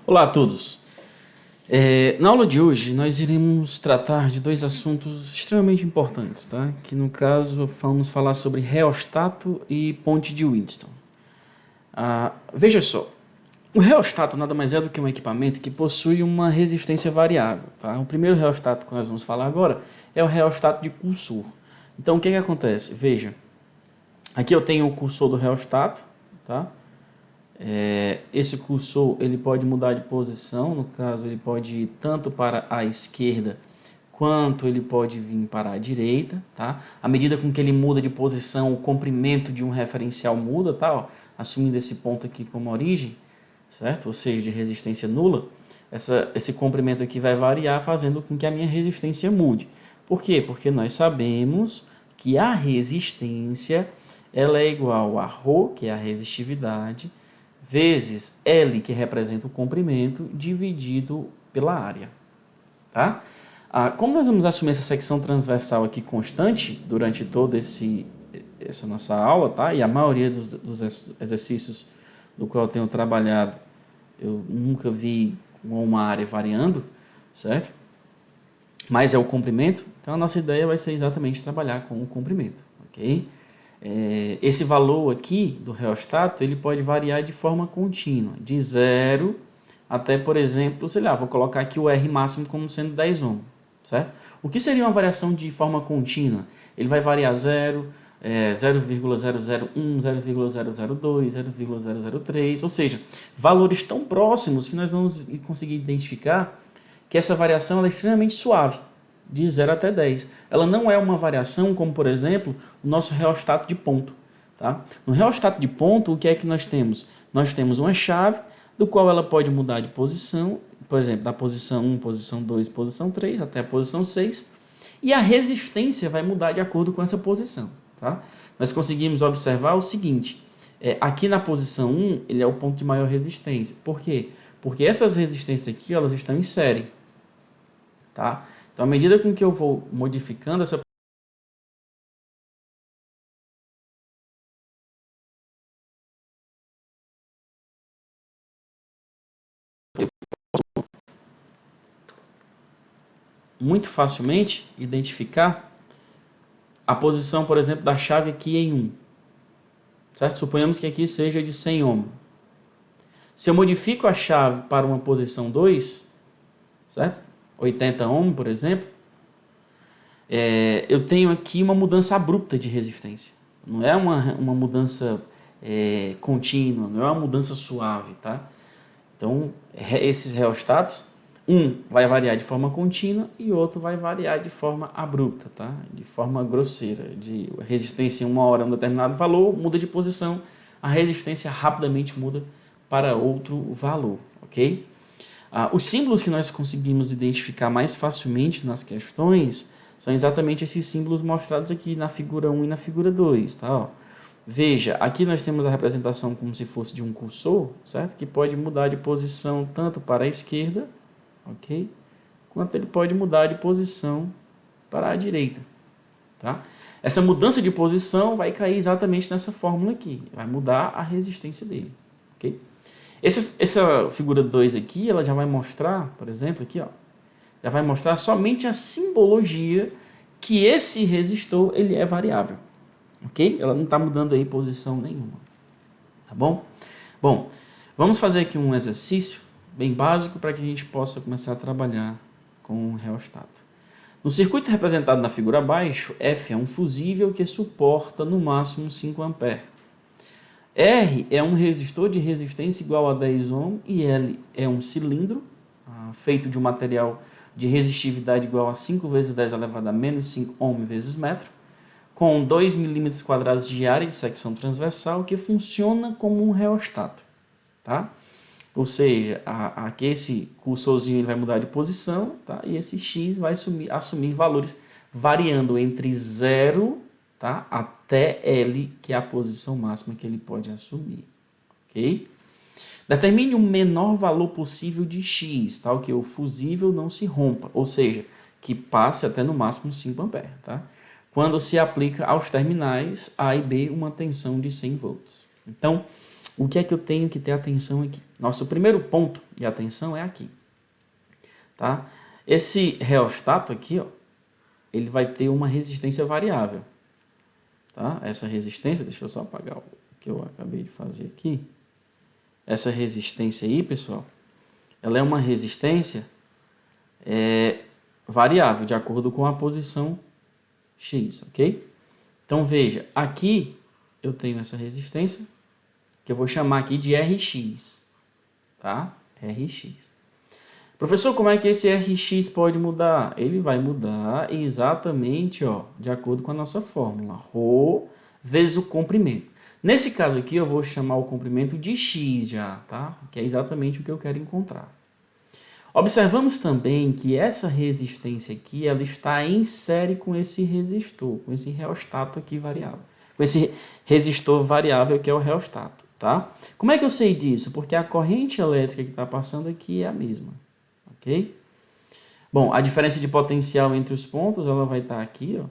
Olá a todos. Na aula de hoje nós iremos tratar de dois assuntos extremamente importantes, tá? Que no caso vamos falar sobre reostato e ponte de Winston. Veja só, o reostato nada mais é do que um equipamento que possui uma resistência variável, tá? O primeiro reostato que nós vamos falar agora é o reostato de cursor. Então o que acontece? Veja, aqui eu tenho o cursor do reostato, tá? Esse cursor ele pode mudar de posição, no caso ele pode ir tanto para a esquerda quanto ele pode vir para a direita, tá? À medida com que ele muda de posição, o comprimento de um referencial muda, tá? Ó, assumindo esse ponto aqui como origem, certo? Ou seja, de resistência nula, esse comprimento aqui vai variar, fazendo com que a minha resistência mude. Por quê? Porque nós sabemos que a resistência ela é igual a ρ, que é a resistividade, vezes L, que representa o comprimento, dividido pela área. Tá? Como nós vamos assumir essa secção transversal aqui constante durante toda essa nossa aula, tá? E a maioria dos exercícios do qual eu tenho trabalhado, eu nunca vi com uma área variando, certo? Mas é o comprimento, então a nossa ideia vai ser exatamente trabalhar com o comprimento, ok? Esse valor aqui do reostato, ele pode variar de forma contínua, de 0 até, por exemplo, sei lá, vou colocar aqui o R máximo como sendo 10 ohms, certo? O que seria uma variação de forma contínua? Ele vai variar 0, 0,001, 0,002, 0,003, ou seja, valores tão próximos que nós vamos conseguir identificar que essa variação é extremamente suave, de 0 até 10. Ela não é uma variação como, por exemplo, o nosso reostato de ponto. Tá? No reostato de ponto, o que é que nós temos? Nós temos uma chave, do qual ela pode mudar de posição, por exemplo, da posição 1, posição 2, posição 3, até a posição 6, e a resistência vai mudar de acordo com essa posição. Tá? Nós conseguimos observar o seguinte, aqui na posição 1, ele é o ponto de maior resistência. Por quê? Porque essas resistências aqui, elas estão em série. Tá? Então, à medida com que eu vou modificando essa muito facilmente identificar a posição, por exemplo, da chave aqui em 1. Certo? Suponhamos que aqui seja de 100 ohms. Se eu modifico a chave para uma posição 2, certo? 80 ohms, por exemplo, eu tenho aqui uma mudança abrupta de resistência. Não é uma mudança contínua, não é uma mudança suave, tá? Então, esses reostatos, um vai variar de forma contínua e outro vai variar de forma abrupta, tá? De forma grosseira. De resistência em uma hora, um determinado valor, muda de posição, a resistência rapidamente muda para outro valor, ok? Os símbolos que nós conseguimos identificar mais facilmente nas questões são exatamente esses símbolos mostrados aqui na figura 1 e na figura 2, tá? Ó. Veja, aqui nós temos a representação como se fosse de um cursor, certo? Que pode mudar de posição tanto para a esquerda, ok? Quanto ele pode mudar de posição para a direita, tá? Essa mudança de posição vai cair exatamente nessa fórmula aqui, vai mudar a resistência dele, ok? Essa figura 2 aqui, ela já vai mostrar, por exemplo, aqui, ó, já vai mostrar somente a simbologia que esse resistor ele é variável. Ok? Ela não está mudando aí posição nenhuma. Tá bom? Bom, vamos fazer aqui um exercício bem básico para que a gente possa começar a trabalhar com o reostato. No circuito representado na figura abaixo, F é um fusível que suporta no máximo 5 A. R é um resistor de resistência igual a 10 ohm e L é um cilindro feito de um material de resistividade igual a 5 vezes 10 elevado a menos 5 ohm vezes metro, com 2 milímetros quadrados de área de secção transversal, que funciona como um reostato. Tá? Ou seja, aqui esse cursorzinho ele vai mudar de posição, tá? E esse X vai assumir valores variando entre 0, tá? Até L, que é a posição máxima que ele pode assumir. Ok? Determine o menor valor possível de X, tal que o fusível não se rompa, ou seja, que passe até no máximo 5 A. Tá? Quando se aplica aos terminais A e B uma tensão de 100 volts. Então, o que é que eu tenho que ter atenção aqui? Nosso primeiro ponto de atenção é aqui. Tá? Esse reostato aqui, ó, ele vai ter uma resistência variável. Tá? Essa resistência, deixa eu só apagar o que eu acabei de fazer aqui. Essa resistência aí, pessoal, ela é uma resistência variável, de acordo com a posição X, ok? Então, veja, aqui eu tenho essa resistência, que eu vou chamar aqui de Rx, tá? Rx. Professor, como é que esse Rx pode mudar? Ele vai mudar exatamente, ó, de acordo com a nossa fórmula, ρ vezes o comprimento. Nesse caso aqui, eu vou chamar o comprimento de x já, tá? Que é exatamente o que eu quero encontrar. Observamos também que essa resistência aqui, ela está em série com esse resistor, com esse reostato aqui variável. Com esse resistor variável que é o reostato, tá? Como é que eu sei disso? Porque a corrente elétrica que está passando aqui é a mesma, ok? Bom, a diferença de potencial entre os pontos, ela vai estar aqui, ó.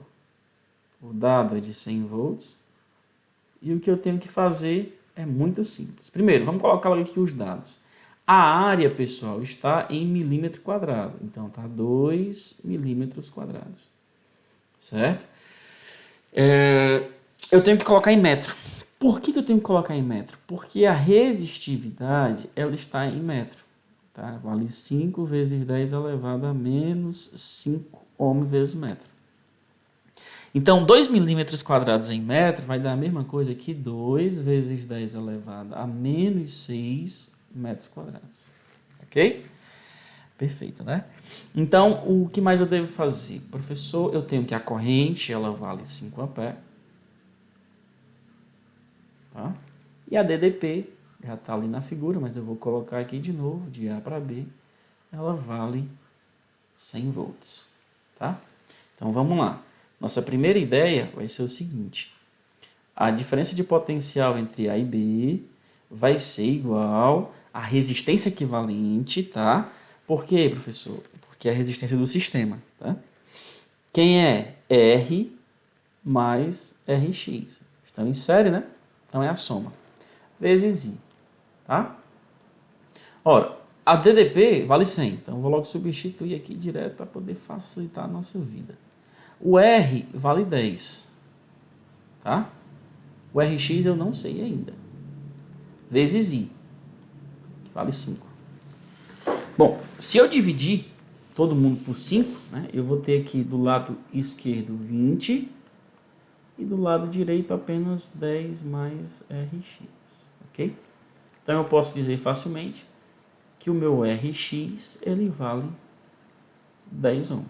O dado é de 100 volts. E o que eu tenho que fazer é muito simples. Primeiro, vamos colocar logo aqui os dados. A área, pessoal, está em milímetro quadrado. Então, está 2 milímetros quadrados. Certo? Eu tenho que colocar em metro. Por que eu tenho que colocar em metro? Porque a resistividade, ela está em metro. Tá? Vale 5 vezes 10 elevado a menos 5 ohm vezes metro. Então, 2 milímetros quadrados em metro vai dar a mesma coisa que 2 vezes 10 elevado a menos 6 metros quadrados. Ok? Perfeito, né? Então, o que mais eu devo fazer? Professor, eu tenho que a corrente, ela vale 5 A. Tá? E a DDP, já está ali na figura, mas eu vou colocar aqui de novo, de A para B, ela vale 100 volts. Tá? Então, vamos lá. Nossa primeira ideia vai ser o seguinte. A diferença de potencial entre A e B vai ser igual à resistência equivalente, tá? Por quê, professor? Porque é a resistência do sistema, tá? Quem é R mais Rx? Estão em série, né? Então é a soma. Vezes I, tá? Ora, a DDP vale 100. Então eu vou logo substituir aqui direto para poder facilitar a nossa vida. O R vale 10, tá? O Rx eu não sei ainda. Vezes I, que vale 5. Bom, se eu dividir todo mundo por 5, né, eu vou ter aqui do lado esquerdo 20 e do lado direito apenas 10 mais Rx, ok? Então eu posso dizer facilmente que o meu Rx ele vale 10 ohm.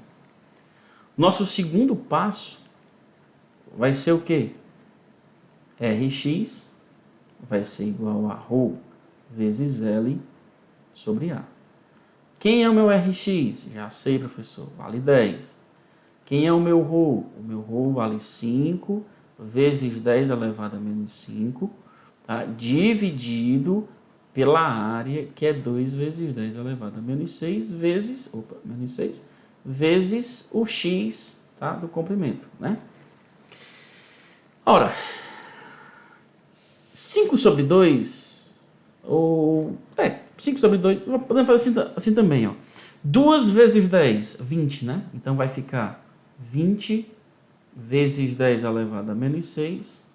Nosso segundo passo vai ser o quê? Rx vai ser igual a ρ vezes L sobre A. Quem é o meu Rx? Já sei, professor, vale 10. Quem é o meu ρ? O meu ρ vale 5 vezes 10 elevado a menos 5, tá? Dividido pela área, que é 2 vezes 10 elevado a menos 6, vezes, menos 6, vezes o x, tá? Do comprimento, né? Ora, 5 sobre 2, ou... 5 sobre 2, podemos fazer assim também, ó. 2 vezes 10, 20, né? Então vai ficar 20 vezes 10 elevado a menos 6.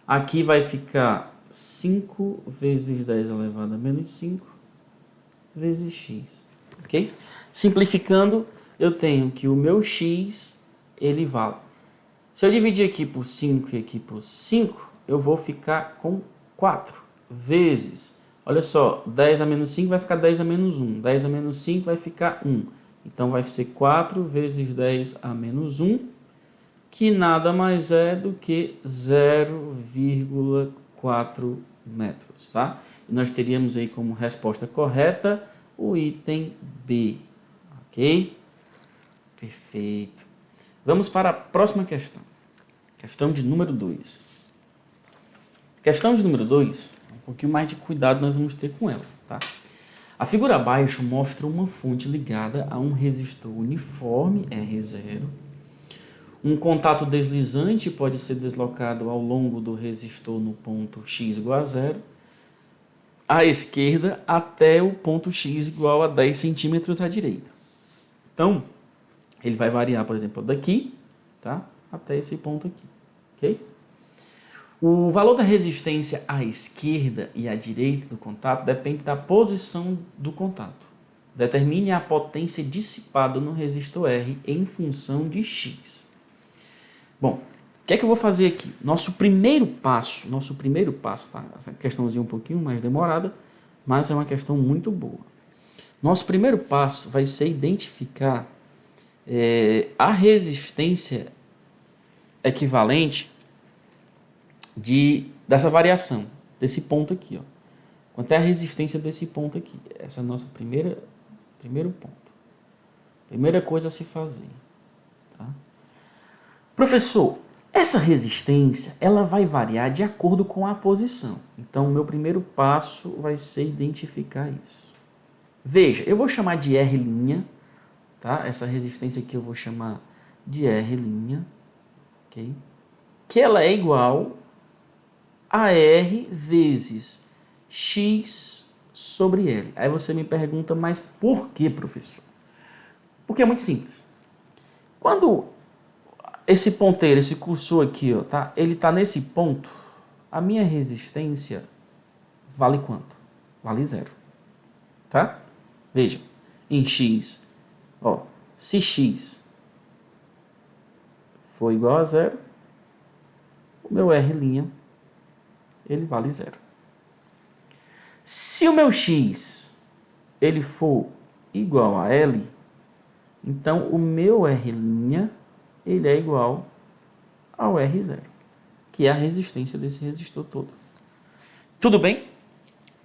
Aqui vai ficar 5 vezes 10 elevado a menos 5 vezes x, ok? Simplificando, eu tenho que o meu x, ele vale. Se eu dividir aqui por 5 e aqui por 5, eu vou ficar com 4 vezes... Olha só, 10 a menos 5 vai ficar 10 a menos 1. 10 a menos 5 vai ficar 1. Então, vai ser 4 vezes 10 a menos 1, que nada mais é do que 0,4 metros, tá? E nós teríamos aí como resposta correta o item B, ok? Perfeito. Vamos para a próxima questão. Questão de número 2. Questão de número 2... um pouquinho mais de cuidado nós vamos ter com ela, tá? A figura abaixo mostra uma fonte ligada a um resistor uniforme R0, Um contato deslizante pode ser deslocado ao longo do resistor no ponto x igual a zero, à esquerda até o ponto x igual a 10 centímetros à direita. Então, ele vai variar, por exemplo, daqui, tá, até esse ponto aqui, ok? O valor da resistência à esquerda e à direita do contato depende da posição do contato. Determine a potência dissipada no resistor R em função de X. Bom, o que é que eu vou fazer aqui? Nosso primeiro passo, tá? Essa questãozinha um pouquinho mais demorada, mas é uma questão muito boa. Nosso primeiro passo vai ser identificar a resistência equivalente dessa variação, desse ponto aqui, ó. Quanto é a resistência desse ponto aqui? Essa é a nossa primeiro ponto. Primeira coisa a se fazer. Tá? Professor, essa resistência ela vai variar de acordo com a posição. Então, o meu primeiro passo vai ser identificar isso. Veja, eu vou chamar de R', tá? Essa resistência aqui eu vou chamar de R', ok? Que ela é igual a R vezes X sobre L. Aí você me pergunta, mas por que, professor? Porque é muito simples. Quando esse ponteiro, esse cursor aqui, ó, tá? Ele está nesse ponto, a minha resistência vale quanto? Vale zero. Tá? Veja, em X, ó, se X for igual a zero, o meu R', ele vale zero. Se o meu X ele for igual a L, então o meu R' ele é igual ao R0, que é a resistência desse resistor todo. Tudo bem?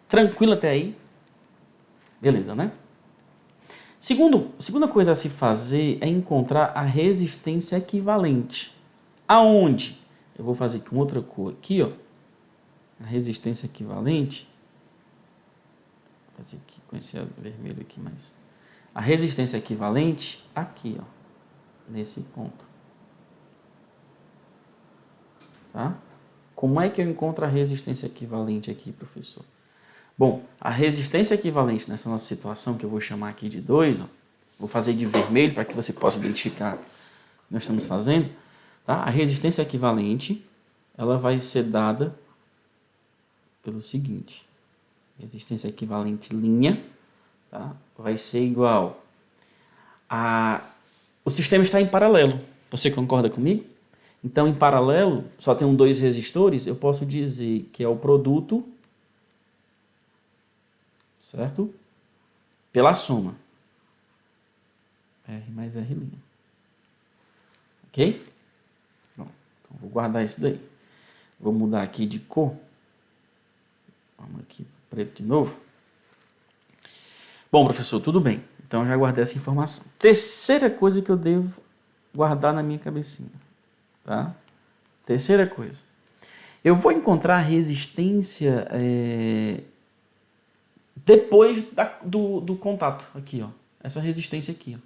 Tranquilo até aí? Beleza, né? Segunda coisa a se fazer é encontrar a resistência equivalente. Aonde? Eu vou fazer com outra cor aqui, ó. A resistência equivalente. Vou fazer aqui com esse vermelho aqui, mas a resistência equivalente aqui, ó, nesse ponto. Tá? Como é que eu encontro a resistência equivalente aqui, professor? Bom, a resistência equivalente nessa nossa situação, que eu vou chamar aqui de 2, ó, vou fazer de vermelho para que você possa identificar o que nós estamos fazendo. Tá? A resistência equivalente ela vai ser dada pelo seguinte. Resistência equivalente linha, tá? Vai ser igual a... O sistema está em paralelo. Você concorda comigo? Então, em paralelo, só tem dois resistores, eu posso dizer que é o produto, certo? Pela soma. R mais R'. Ok? Bom, então vou guardar isso daí. Vou mudar aqui de cor. Vamos aqui para preto de novo. Bom, professor, tudo bem. Então, já guardei essa informação. Terceira coisa que eu devo guardar na minha cabecinha. Tá? Terceira coisa. Eu vou encontrar a resistência depois do contato. Aqui, ó. Essa resistência aqui. Ó.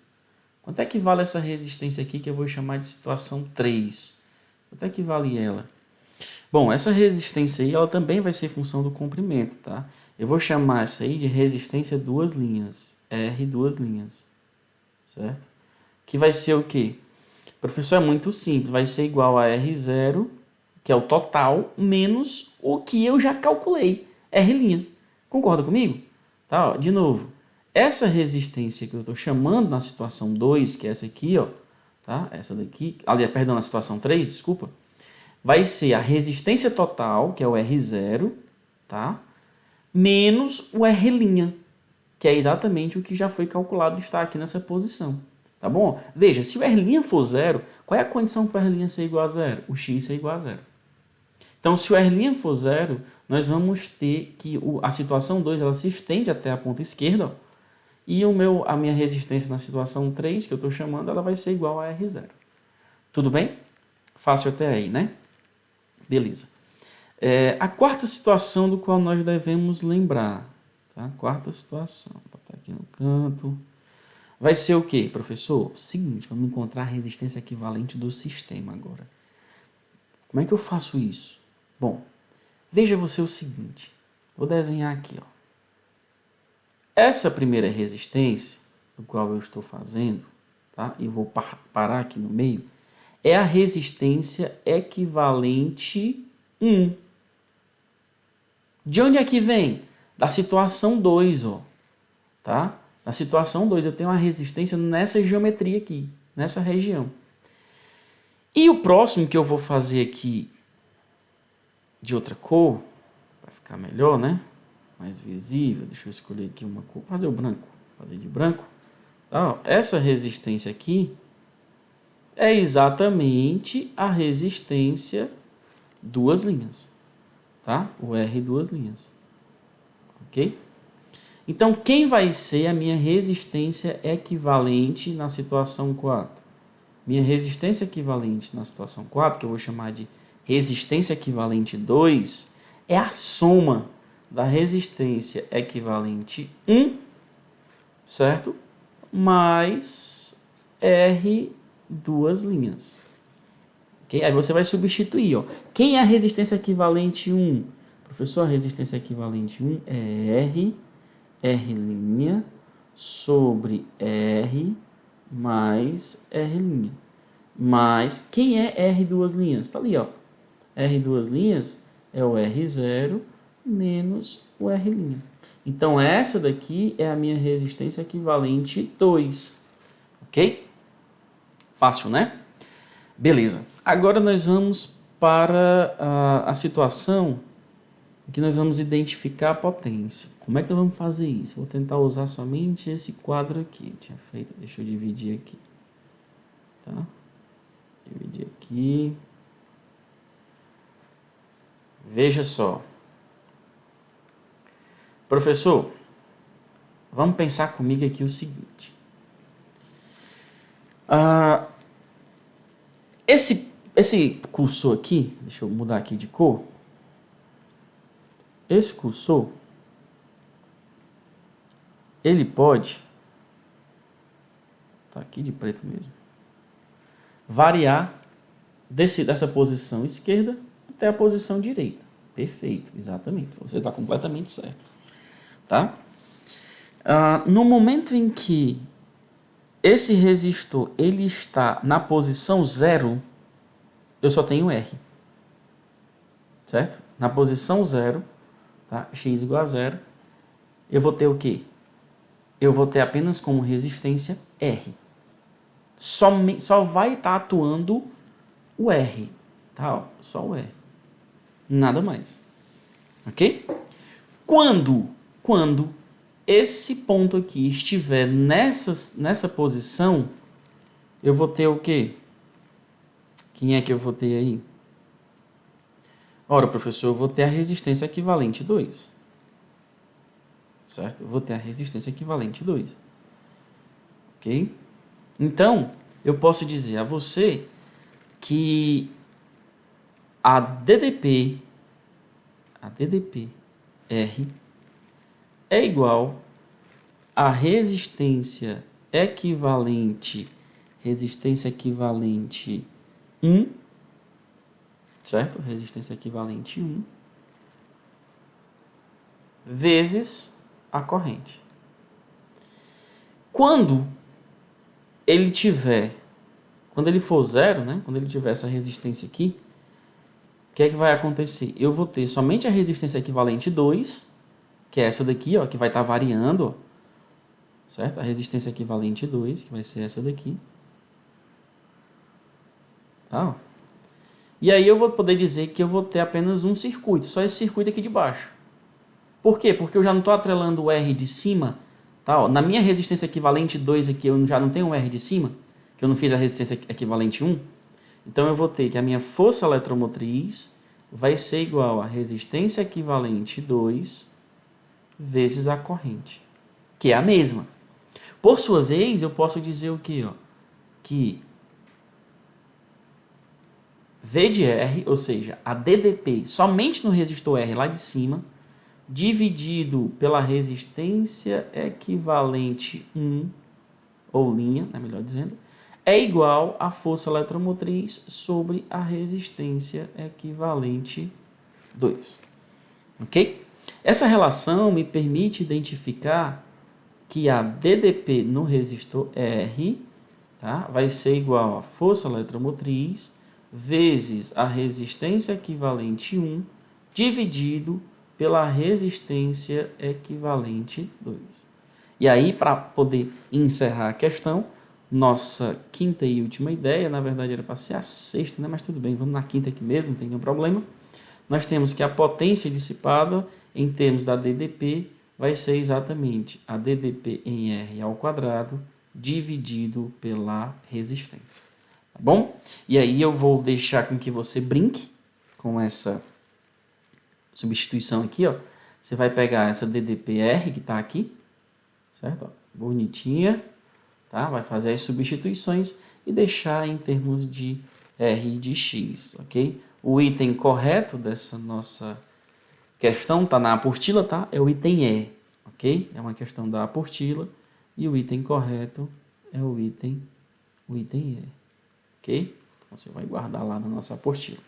Quanto é que vale essa resistência aqui que eu vou chamar de situação 3? Quanto é que vale ela? Bom, essa resistência aí ela também vai ser função do comprimento. Tá? Eu vou chamar essa aí de resistência duas linhas. R duas linhas. Certo? Que vai ser o quê? Professor, é muito simples, vai ser igual a R0, que é o total, menos o que eu já calculei, R'. Concorda comigo? Tá, ó, de novo, essa resistência que eu estou chamando na situação 2, que é essa aqui, ó, tá? Essa daqui, aliás, perdão, na situação 3, desculpa, vai ser a resistência total, que é o R0, tá? Menos o R', que é exatamente o que já foi calculado e está aqui nessa posição. Tá bom? Veja, se o R' for zero, qual é a condição para o R' ser igual a zero? O x ser igual a zero. Então, se o R' for zero, nós vamos ter que a situação 2 ela se estende até a ponta esquerda, ó, e a minha resistência na situação 3, que eu estou chamando, ela vai ser igual a R0. Tudo bem? Fácil até aí, né? Beleza. A quarta situação do qual nós devemos lembrar. Tá? Quarta situação. Vou botar aqui no canto. vai ser o quê, professor? Seguinte, vamos encontrar a resistência equivalente do sistema agora. Como é que eu faço isso? Bom, veja você o seguinte. Vou desenhar aqui, ó. Essa primeira resistência, do qual eu estou fazendo, tá? E vou parar aqui no meio, é a resistência equivalente 1. De onde é que vem? Da situação 2, ó. Tá? Na situação 2, eu tenho uma resistência nessa geometria aqui, nessa região. E o próximo que eu vou fazer aqui de outra cor, para ficar melhor, né? Mais visível, deixa eu escolher aqui uma cor, fazer o branco, fazer de branco. Tá? Essa resistência aqui é exatamente a resistência duas linhas, tá? O R duas linhas, ok? Então, quem vai ser a minha resistência equivalente na situação 4? Minha resistência equivalente na situação 4, que eu vou chamar de resistência equivalente 2, é a soma da resistência equivalente 1, certo? Mais R duas linhas. Okay? Aí você vai substituir. Ó. Quem é a resistência equivalente 1? Professor, a resistência equivalente 1 é R' sobre R mais R'. Mas quem é R duas linhas? Está ali, ó. R duas linhas é o R0 menos o R'. Então, essa daqui é a minha resistência equivalente 2. Ok? Fácil, né? Beleza. Agora nós vamos para a situação em que nós vamos identificar a potência. Como é que nós vamos fazer isso? Vou tentar usar somente esse quadro aqui. Eu tinha feito, deixa eu dividir aqui. Tá? Dividir aqui. Veja só. Professor, vamos pensar comigo aqui o seguinte. Esse cursor aqui, deixa eu mudar aqui de cor. Esse cursor, ele pode, tá aqui de preto mesmo, variar dessa posição esquerda até a posição direita. Perfeito, exatamente. Você está completamente certo. Tá? No momento em que esse resistor ele está na posição 0, eu só tenho R. Certo? Na posição 0, tá? X igual a 0, eu vou ter o quê? Eu vou ter apenas como resistência R. Só vai estar atuando o R. Tá? Ó, só o R. Nada mais. Ok? Quando esse ponto aqui estiver nessa posição, eu vou ter o quê? Quem é que eu vou ter aí? Ora, professor, eu vou ter a resistência equivalente 2. Certo? Eu vou ter a resistência equivalente 2. Ok? Então, eu posso dizer a você que a DDP R é igual a resistência equivalente 1, certo? Resistência equivalente 1 vezes a corrente. Quando ele for 0, né? Quando ele tiver essa resistência aqui, o que é que vai acontecer? Eu vou ter somente a resistência equivalente 2, que é essa daqui, ó, que vai estar variando, ó, certo? A resistência equivalente 2, que vai ser essa daqui. Tá, ó. E aí eu vou poder dizer que eu vou ter apenas um circuito, só esse circuito aqui de baixo. Por quê? Porque eu já não estou atrelando o R de cima. Tá, ó. Na minha resistência equivalente 2 aqui, eu já não tenho um R de cima, que eu não fiz a resistência equivalente 1. Então eu vou ter que a minha força eletromotriz vai ser igual a resistência equivalente 2 vezes a corrente, que é a mesma. Por sua vez, eu posso dizer o quê? Ó? Que V de R, ou seja, a DDP somente no resistor R lá de cima, dividido pela resistência equivalente 1, ou linha, né, melhor dizendo, é igual à força eletromotriz sobre a resistência equivalente 2. Ok? Essa relação me permite identificar que a DDP no resistor R, tá, vai ser igual a força eletromotriz vezes a resistência equivalente 1 dividido pela resistência equivalente 2. E aí, para poder encerrar a questão, nossa quinta e última ideia, na verdade era para ser a sexta, né? Mas tudo bem, vamos na quinta aqui mesmo, não tem nenhum problema. Nós temos que a potência dissipada em termos da DDP vai ser exatamente a DDP em R ao quadrado dividido pela resistência. Tá bom? E aí eu vou deixar com que você brinque com essa substituição aqui, ó. Você vai pegar essa DDPR que está aqui, certo? Ó, bonitinha, tá? Vai fazer as substituições e deixar em termos de R de X, ok? O item correto dessa nossa questão está na apostila, tá? É o item E, ok? É uma questão da apostila e o item correto é o item E, ok? Então, você vai guardar lá na nossa apostila.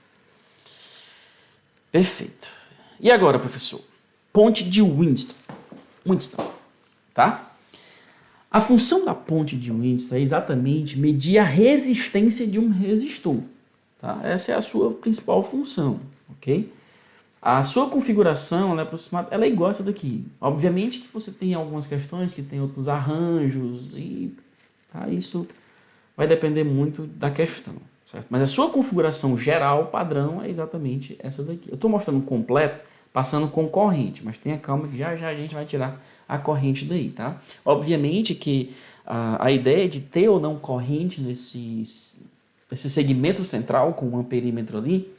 Perfeito. E agora, professor? Ponte de Winston, tá? A função da ponte de Winston é exatamente medir a resistência de um resistor. Tá? Essa é a sua principal função, ok? A sua configuração ela é igual a essa daqui. Obviamente que você tem algumas questões que tem outros arranjos e tá? Isso vai depender muito da questão, certo? Mas a sua configuração geral, padrão, é exatamente essa daqui. Eu estou mostrando completo, passando com corrente, mas tenha calma que já já a gente vai tirar a corrente daí, tá? Obviamente que a ideia de ter ou não corrente nesse segmento central com um amperímetro ali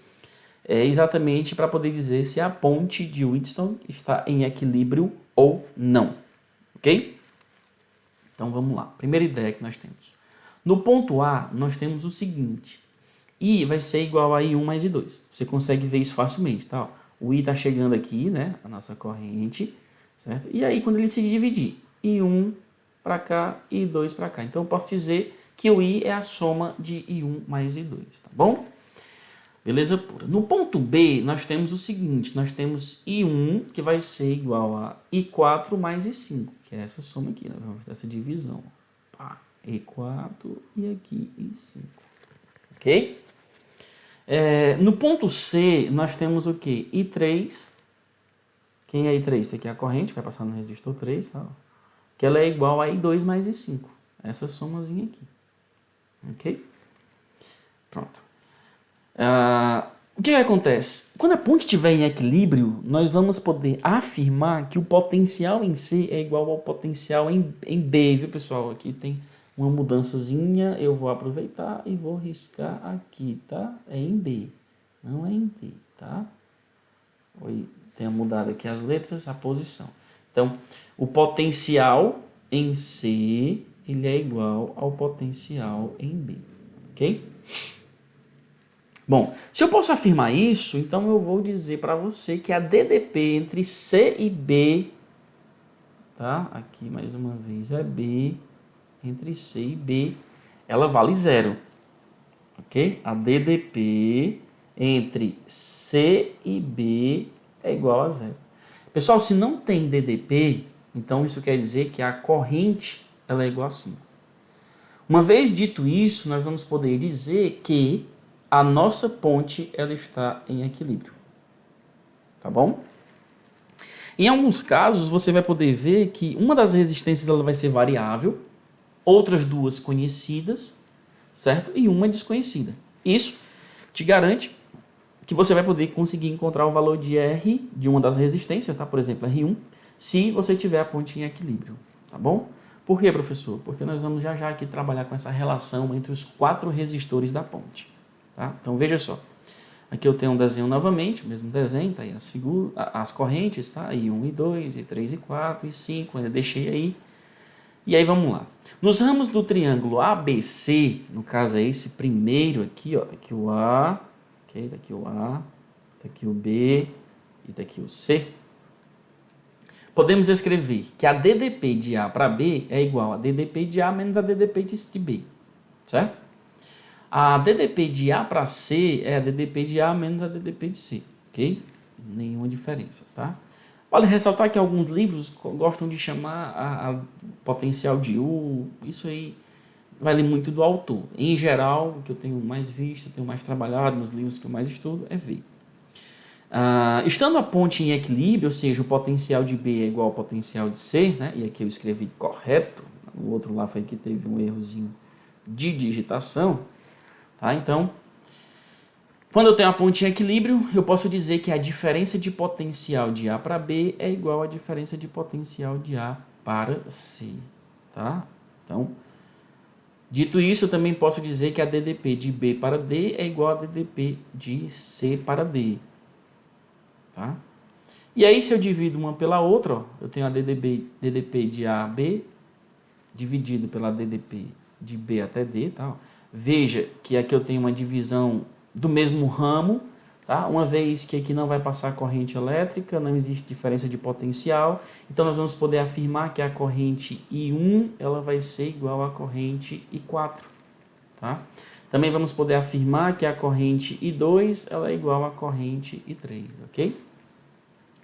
é exatamente para poder dizer se a ponte de Wheatstone está em equilíbrio ou não, ok? Então vamos lá, primeira ideia que nós temos. No ponto A, nós temos o seguinte, I vai ser igual a I1 mais I2. Você consegue ver isso facilmente, tá? O I está chegando aqui, né, a nossa corrente, certo? E aí, quando ele se dividir, I1 para cá e I2 para cá. Então, eu posso dizer que o I é a soma de I1 mais I2, tá bom? Beleza pura. No ponto B, nós temos o seguinte, nós temos I1, que vai ser igual a I4 mais I5, que é essa soma aqui, né? Vamos fazer essa divisão. Pá, I4 e aqui I5. Ok? No ponto C, nós temos o quê? I3. Quem é I3? Tem aqui a corrente, vai passar no resistor 3, tá? Que ela é igual a I2 mais I5. Essa somazinha aqui. Ok? Pronto. O que acontece? Quando a ponte estiver em equilíbrio, nós vamos poder afirmar que o potencial em C é igual ao potencial em B, viu, pessoal? Aqui tem uma mudançazinha, eu vou aproveitar e vou riscar aqui, tá? É em B, não é em D, tá? Tenha mudado aqui as letras, a posição. Então, o potencial em C, ele é igual ao potencial em B, ok? Bom, se eu posso afirmar isso, então eu vou dizer para você que a DDP entre C e B, tá? Aqui mais uma vez é B, entre C e B, ela vale zero, ok? A DDP entre C e B é igual a zero. Pessoal, se não tem DDP, então isso quer dizer que a corrente ela é igual a 5. Uma vez dito isso, nós vamos poder dizer que a nossa ponte ela está em equilíbrio. Tá bom? Em alguns casos, você vai poder ver que uma das resistências ela vai ser variável, outras duas conhecidas, certo? E uma desconhecida. Isso te garante que você vai poder conseguir encontrar o valor de R de uma das resistências, tá? Por exemplo, R1, se você tiver a ponte em equilíbrio, tá bom? Por quê, professor? Porque nós vamos já já aqui trabalhar com essa relação entre os 4 resistores da ponte, tá? Então, veja só. Aqui eu tenho um desenho novamente, o mesmo desenho, tá aí as correntes, tá? I1, I2, I3, I4, I5, ainda deixei aí. E aí vamos lá. Nos ramos do triângulo ABC, no caso é esse primeiro aqui, ó, tá aqui o A, ok? Tá aqui o A, tá aqui o B e tá aqui o C. podemos escrever que a DDP de A para B é igual a DDP de A menos a DDP de B, certo? A DDP de A para C é a DDP de A menos a DDP de C, ok? Nenhuma diferença, tá? Vale ressaltar que alguns livros gostam de chamar a potencial de U, isso aí vale muito do autor. Em geral, o que eu tenho mais visto, tenho mais trabalhado nos livros que eu mais estudo é V. Estando a ponte em equilíbrio, ou seja, o potencial de B é igual ao potencial de C, né? E aqui eu escrevi correto, o outro lá foi que teve um errozinho de digitação, tá? Então, quando eu tenho a ponte em equilíbrio, eu posso dizer que a diferença de potencial de A para B é igual à diferença de potencial de A para C, tá? Então, dito isso, eu também posso dizer que a DDP de B para D é igual a DDP de C para D, tá? E aí, se eu divido uma pela outra, ó, eu tenho a DDP de A a B dividido pela DDP de B até D, tá? Veja que aqui eu tenho uma divisão do mesmo ramo, tá? Uma vez que aqui não vai passar corrente elétrica, não existe diferença de potencial, então nós vamos poder afirmar que a corrente I1 ela vai ser igual à corrente I4, tá? Também vamos poder afirmar que a corrente I2 ela é igual à corrente I3, ok?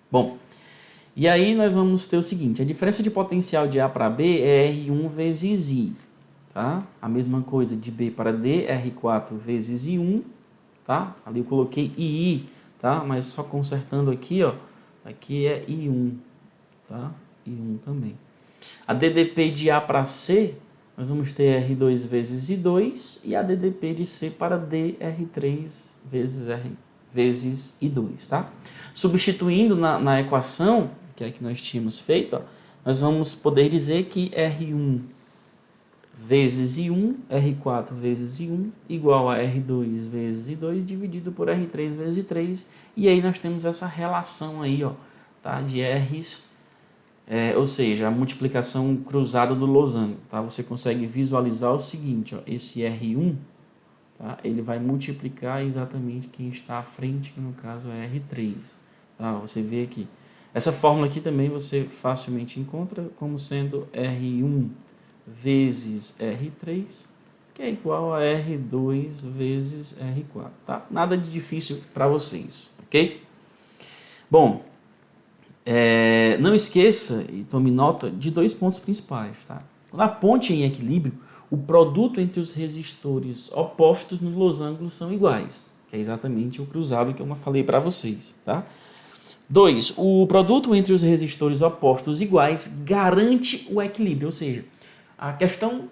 Bom, e aí nós vamos ter o seguinte, a diferença de potencial de A para B é R1 vezes I, tá? A mesma coisa de B para D, R4 vezes I1, tá? Ali eu coloquei II, tá? Mas só consertando aqui, ó, aqui é I1, tá? I1 também. A DDP de A para C, nós vamos ter R2 vezes I2 e a DDP de C para D, R3 vezes I2, tá? Substituindo na equação, que é que nós tínhamos feito, ó, nós vamos poder dizer que R1 vezes I1, R4 vezes I1, igual a R2 vezes I2, dividido por R3 vezes I3, e aí nós temos essa relação aí, ó, tá, de R's, ou seja, a multiplicação cruzada do losango, tá? Você consegue visualizar o seguinte, ó, esse R1, tá, ele vai multiplicar exatamente quem está à frente, que no caso é R3, tá? Você vê aqui, essa fórmula aqui também você facilmente encontra como sendo R1 vezes R3, que é igual a R2 vezes R4, tá? Nada de difícil para vocês, ok? Bom, não esqueça e tome nota de dois pontos principais, tá? Na ponte em equilíbrio, o produto entre os resistores opostos nos losangos são iguais, que é exatamente o cruzado que eu falei para vocês, tá? 2. O produto entre os resistores opostos iguais garante o equilíbrio, ou seja, a questão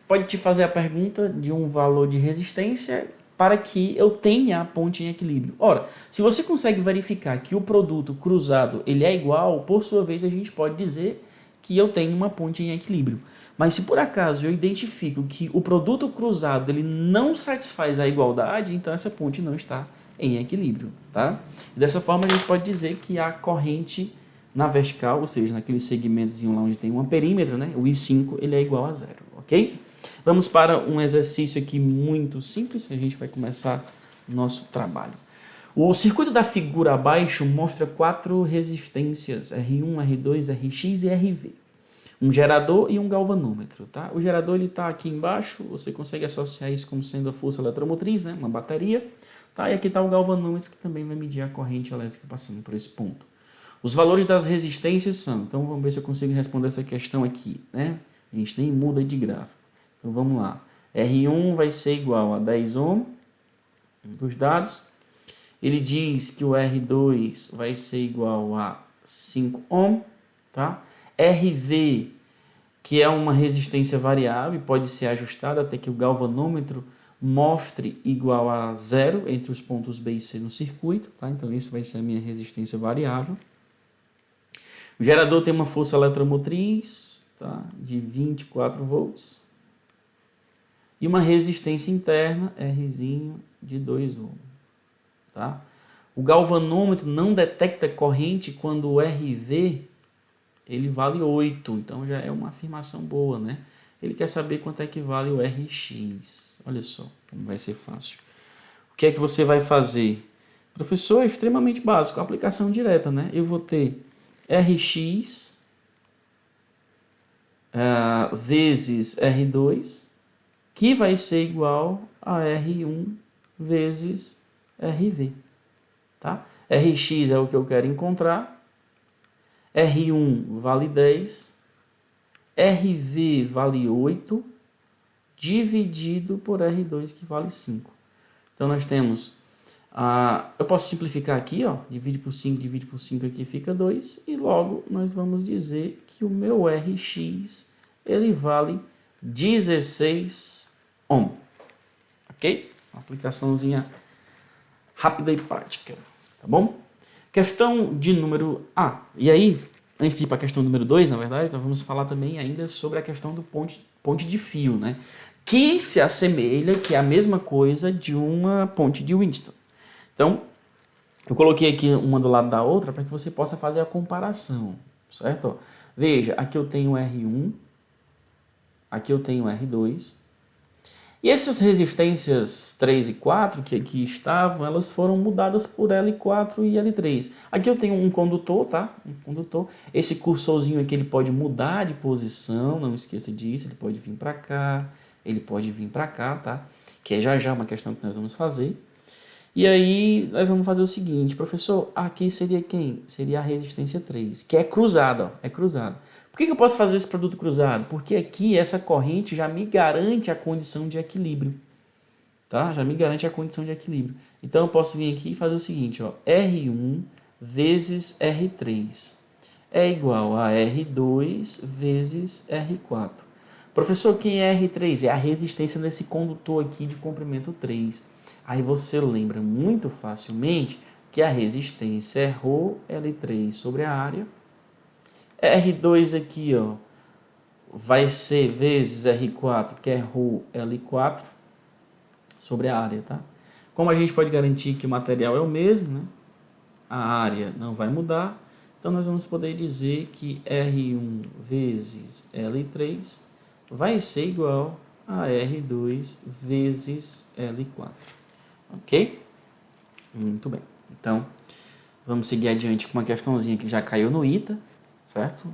pode te fazer a pergunta de um valor de resistência para que eu tenha a ponte em equilíbrio. Ora, se você consegue verificar que o produto cruzado ele é igual, por sua vez a gente pode dizer que eu tenho uma ponte em equilíbrio. Mas se por acaso eu identifico que o produto cruzado ele não satisfaz a igualdade, então essa ponte não está em equilíbrio, tá? E dessa forma a gente pode dizer que a corrente na vertical, ou seja, naquele segmentozinho lá onde tem um perímetro, né, o I5 ele é igual a zero, ok? Vamos para um exercício aqui muito simples, a gente vai começar o nosso trabalho. O circuito da figura abaixo mostra 4 resistências, R1, R2, Rx e Rv. Um gerador e um galvanômetro, tá? O gerador está aqui embaixo, você consegue associar isso como sendo a força eletromotriz, né, uma bateria, tá? E aqui está o galvanômetro que também vai medir a corrente elétrica passando por esse ponto. Os valores das resistências são, então vamos ver se eu consigo responder essa questão aqui, né? A gente nem muda de gráfico. Então vamos lá. R1 vai ser igual a 10 ohm, dos dados. Ele diz que o R2 vai ser igual a 5 ohm, tá? RV, que é uma resistência variável, pode ser ajustada até que o galvanômetro mostre igual a zero entre os pontos B e C no circuito, tá? Então isso vai ser a minha resistência variável. O gerador tem uma força eletromotriz, tá, de 24 volts e uma resistência interna, Rzinho, de 2 ohm. Tá? O galvanômetro não detecta corrente quando o RV ele vale 8, então já é uma afirmação boa, né? Ele quer saber quanto é que vale o Rx. Olha só, como vai ser fácil. O que é que você vai fazer? Professor, é extremamente básico, aplicação direta, né? Eu vou ter Rx vezes R2, que vai ser igual a R1 vezes RV. Tá? Rx é o que eu quero encontrar, R1 vale 10, RV vale 8, dividido por R2, que vale 5. Então, nós temos, eu posso simplificar aqui, ó, divide por 5 aqui fica 2, e logo nós vamos dizer que o meu Rx, ele vale 16 ohm. Ok? Uma aplicaçãozinha rápida e prática, tá bom? Questão de número A. E aí, antes de ir para a questão número 2, na verdade, nós vamos falar também ainda sobre a questão do ponte de fio, né? Que se assemelha, que é a mesma coisa de uma ponte de Winston. Então, eu coloquei aqui uma do lado da outra para que você possa fazer a comparação, certo? Veja, aqui eu tenho R1, aqui eu tenho R2, e essas resistências 3 e 4 que aqui estavam, elas foram mudadas por L4 e L3. Aqui eu tenho um condutor, tá? Um condutor. Esse cursorzinho aqui ele pode mudar de posição, não esqueça disso, ele pode vir para cá, ele pode vir para cá, tá? Que é já uma questão que nós vamos fazer. E aí nós vamos fazer o seguinte, professor, aqui seria quem? Seria a resistência 3, que é cruzada, ó, é cruzada. Por que eu posso fazer esse produto cruzado? Porque aqui essa corrente já me garante a condição de equilíbrio, tá? Já me garante a condição de equilíbrio. Então eu posso vir aqui e fazer o seguinte, ó, R1 vezes R3 é igual a R2 vezes R4. Professor, quem é R3? É a resistência desse condutor aqui de comprimento 3. Aí você lembra muito facilmente que a resistência é ρL3 sobre a área. R2 aqui, ó, vai ser vezes R4, que é ρL4 sobre a área, tá? Como a gente pode garantir que o material é o mesmo, né? A área não vai mudar, então nós vamos poder dizer que R1 vezes L3 vai ser igual a R2 vezes L4. Ok? Muito bem. Então, vamos seguir adiante com uma questãozinha que já caiu no ITA, certo?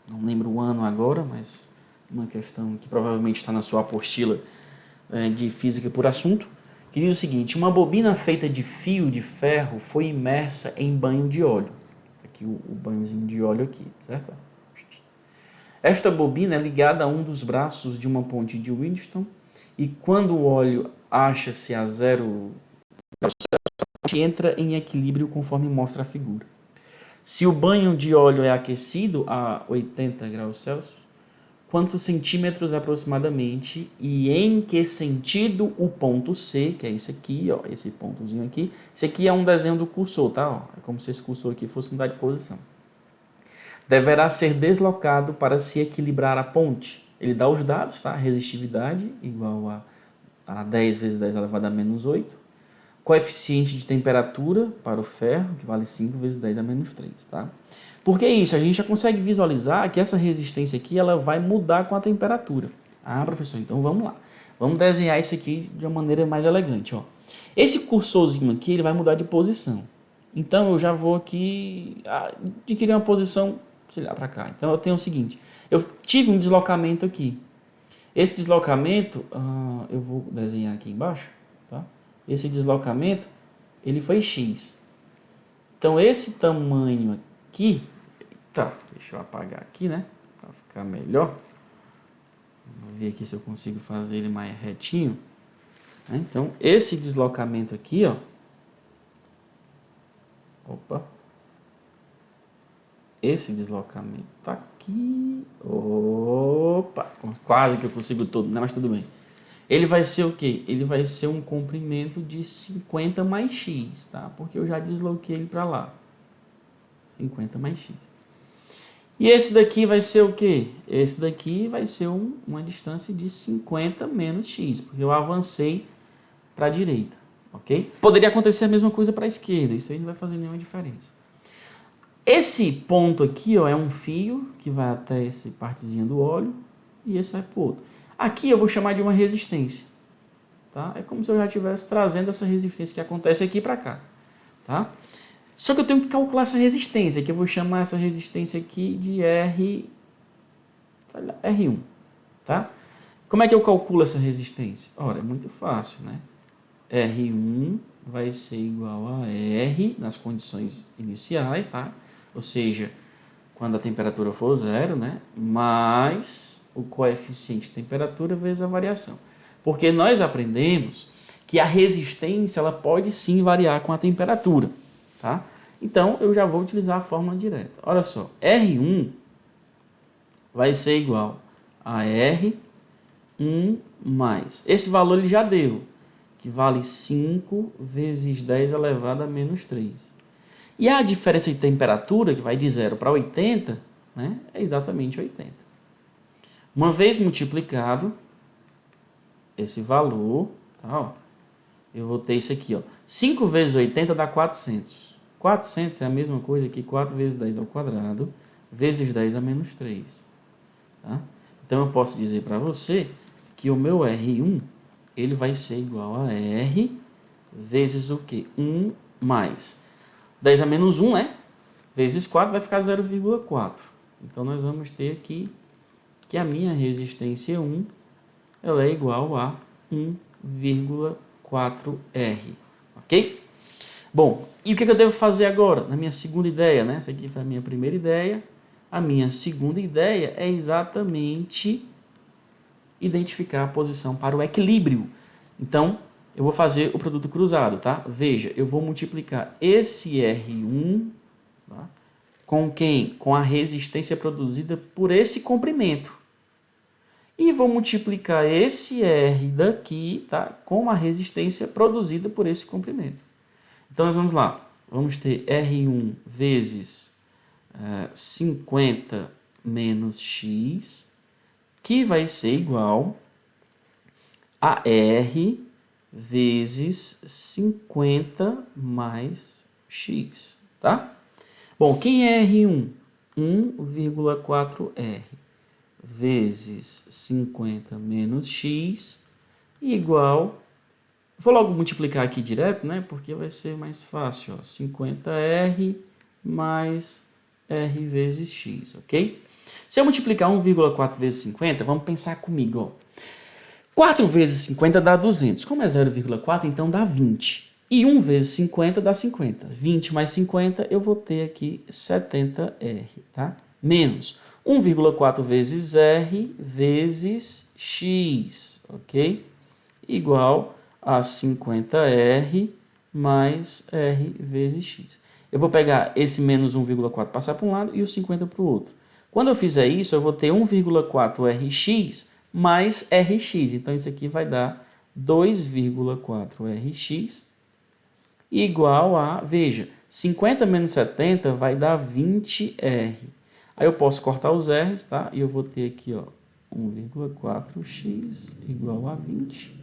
Não lembro o ano agora, mas uma questão que provavelmente está na sua apostila de física por assunto, que diz o seguinte: uma bobina feita de fio de ferro foi imersa em banho de óleo. Aqui o banhozinho de óleo aqui, certo? Esta bobina é ligada a um dos braços de uma ponte de Winston e quando o óleo acha-se a 0 entra em equilíbrio conforme mostra a figura. Se o banho de óleo é aquecido a 80 graus Celsius, quantos centímetros aproximadamente e em que sentido o ponto C, que é esse aqui, ó, esse pontozinho aqui, esse aqui é um desenho do cursor, tá? Ó, é como se esse cursor aqui fosse mudar de posição. Deverá ser deslocado para se equilibrar a ponte. Ele dá os dados, tá? Resistividade igual a 10 vezes 10 elevado a menos 8. Coeficiente de temperatura para o ferro, que vale 5 vezes 10 a menos 3, tá? Por que isso? A gente já consegue visualizar que essa resistência aqui ela vai mudar com a temperatura. Ah, professor, então vamos lá. Vamos desenhar isso aqui de uma maneira mais elegante, ó. Esse cursorzinho aqui ele vai mudar de posição. Então eu já vou aqui adquirir uma posição, sei lá, para cá. Então eu tenho o seguinte, eu tive um deslocamento aqui. Esse deslocamento, eu vou desenhar aqui embaixo, tá? Esse deslocamento, ele foi x. Então, esse tamanho aqui, tá, deixa eu apagar aqui, né, para ficar melhor. Vou ver aqui se eu consigo fazer ele mais retinho. Então, esse deslocamento aqui, ó, esse deslocamento tá aqui, quase que eu consigo todo, né, mas tudo bem. Ele vai ser o quê? Ele vai ser um comprimento de 50 mais x, tá? Porque eu já desloquei ele para lá. 50 mais x. E esse daqui vai ser o quê? Esse daqui vai ser uma distância de 50 menos x, porque eu avancei para a direita, ok? Poderia acontecer a mesma coisa para a esquerda, isso aí não vai fazer nenhuma diferença. Esse ponto aqui, ó, é um fio que vai até essa partezinha do óleo e esse vai para o outro. Aqui eu vou chamar de uma resistência, tá? É como se eu já estivesse trazendo essa resistência que acontece aqui para cá, tá? Só que eu tenho que calcular essa resistência, que eu vou chamar essa resistência aqui de R1, tá? Como é que eu calculo essa resistência? Ora, é muito fácil, né? R1 vai ser igual a R nas condições iniciais, tá? Ou seja, quando a temperatura for zero, né? Mais o coeficiente de temperatura vezes a variação. Porque nós aprendemos que a resistência ela pode sim variar com a temperatura, tá? Então, eu já vou utilizar a fórmula direta. Olha só, R1 vai ser igual a R1 mais. Esse valor ele já deu, que vale 5 vezes 10 elevado a menos 3. E a diferença de temperatura, que vai de 0 para 80, né, é exatamente 80. Uma vez multiplicado esse valor, tá, ó, eu vou ter isso aqui. Ó, 5 vezes 80 dá 400. 400 é a mesma coisa que 4 vezes 10 ao quadrado, vezes 10 a menos 3. Tá? Então, eu posso dizer para você que o meu R1 ele vai ser igual a R vezes o quê? 1 mais 10 a menos 1, né? Vezes 4 vai ficar 0,4. Então, nós vamos ter aqui que a minha resistência 1 ela é igual a 1,4R. Ok? Bom, e o que eu devo fazer agora? Na minha segunda ideia, né? Essa aqui foi a minha primeira ideia. A minha segunda ideia é exatamente identificar a posição para o equilíbrio. Então, eu vou fazer o produto cruzado, tá? Veja, eu vou multiplicar esse R1, tá? Com quem? Com a resistência produzida por esse comprimento. E vou multiplicar esse R daqui, tá? Com a resistência produzida por esse comprimento. Então, nós vamos lá. Vamos ter R1 vezes 50 menos X, que vai ser igual a R vezes 50 mais X, tá? Bom, quem é R1? 1,4R vezes 50 menos X igual... Vou logo multiplicar aqui direto, né? Porque vai ser mais fácil, ó. 50R mais R vezes X, ok? Se eu multiplicar 1,4 vezes 50, vamos pensar comigo, ó. 4 vezes 50 dá 200. Como é 0,4, então dá 20. E 1 vezes 50 dá 50. 20 mais 50, eu vou ter aqui 70R, tá? Menos 1,4 vezes R vezes X, ok? Igual a 50R mais R vezes X. Eu vou pegar esse menos 1,4 passar para um lado e o 50 para o outro. Quando eu fizer isso, eu vou ter 1,4Rx mais Rx. Então, isso aqui vai dar 2,4Rx igual a, veja, 50 menos 70 vai dar 20R. Aí eu posso cortar os R's, tá? E eu vou ter aqui, ó, 1,4x igual a 20.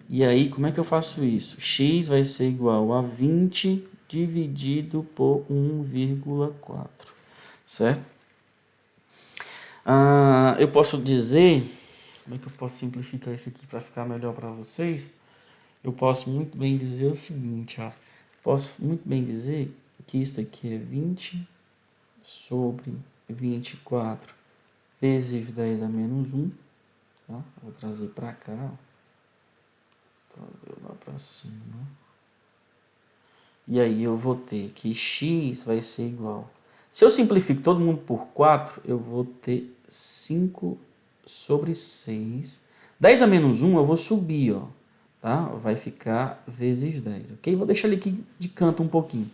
E aí, como é que eu faço isso? X vai ser igual a 20 dividido por 1,4, certo? Eu posso dizer, como é que eu posso simplificar isso aqui para ficar melhor para vocês? Eu posso muito bem dizer o seguinte, ó. Posso muito bem dizer que isso aqui é 20 sobre 24 vezes 10 a menos 1. Tá? Vou trazer para cá, ó. Trazer lá para cima. E aí eu vou ter que x vai ser igual. Se eu simplifico todo mundo por 4, eu vou ter 5 sobre 6. 10 a menos 1 eu vou subir, ó. Tá? Vai ficar vezes 10, ok? Vou deixar ele aqui de canto um pouquinho.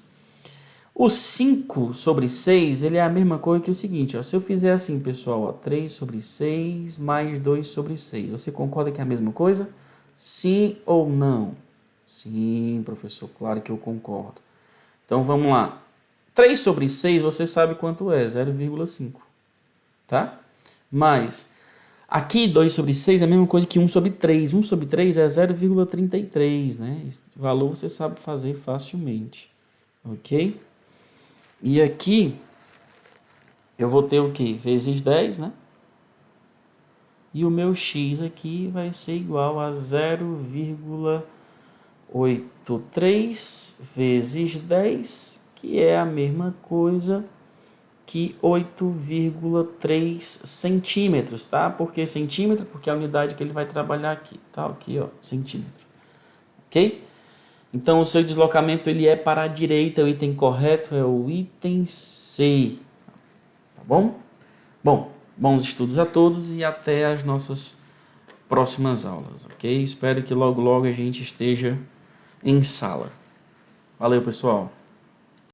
O 5 sobre 6, ele é a mesma coisa que o seguinte, ó. Se eu fizer assim, pessoal, ó, 3 sobre 6 mais 2 sobre 6, você concorda que é a mesma coisa? Sim ou não? Sim, professor, claro que eu concordo. Então, vamos lá. 3 sobre 6, você sabe quanto é, 0,5, tá? Mas, aqui 2 sobre 6 é a mesma coisa que 1 sobre 3. 1 sobre 3 é 0,33, né? Esse valor você sabe fazer facilmente, ok? E aqui, eu vou ter o quê? Vezes 10, né? E o meu x aqui vai ser igual a 0,8 83 vezes 10, que é a mesma coisa que 8,3 centímetros, tá? Por que centímetro? Porque é a unidade que ele vai trabalhar aqui, tá? Aqui, ó, centímetro, ok? Então, o seu deslocamento ele é para a direita, o item correto é o item C, tá bom? Bom, bons estudos a todos e até as nossas próximas aulas, ok? Espero que logo a gente esteja em sala. Valeu, pessoal!